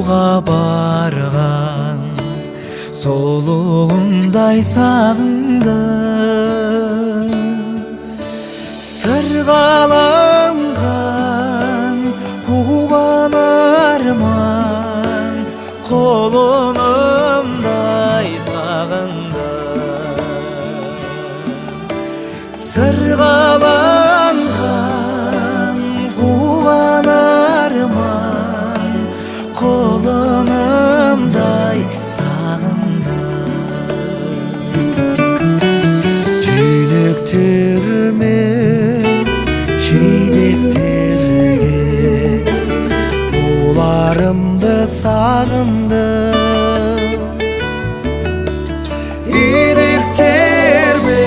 жолға барған солуындай сағындым. Сырғаланған қуған арман қолынымдай сағындым. Сырғаланған қуған арман қолынымдай сағындым. Түйнектермен жидектерге оларымды сағындым. Иректермен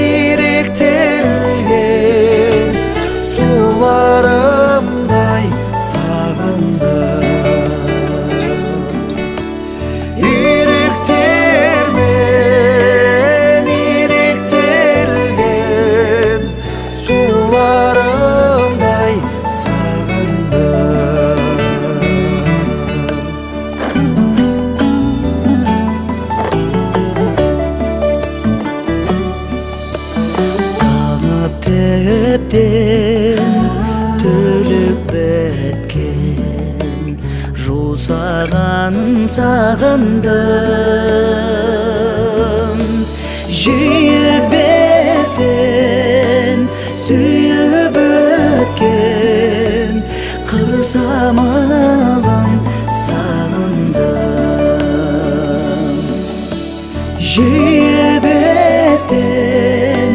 иректелген суларымдай сағындым. Иректермен иректелген суларымдай сағындым. Танып тептен төліп біткен жусағанын сағындым. Жиі беттен сүйіп өткен қыр самалын сағындым. Жиі беттен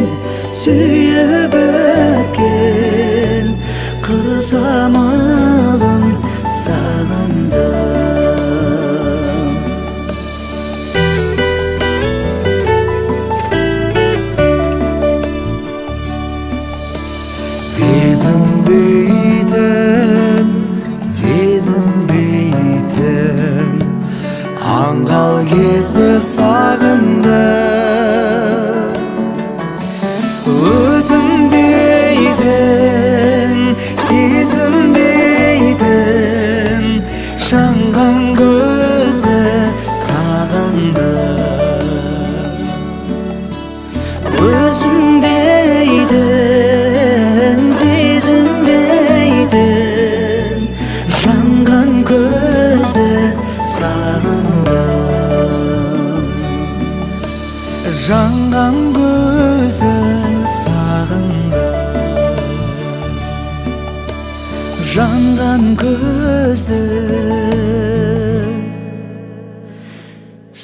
сүйіп өткен қыр самалын сағындым. Сезінбейтін аңғал кезді сағындым. Өзінбейтін, сезінбейтін жанған көзді сағындым. Өзінбейтін, сезінбейтін жанған көзді сағындым. Жанған көзді сағындым. Жанған көзді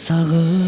сағындым.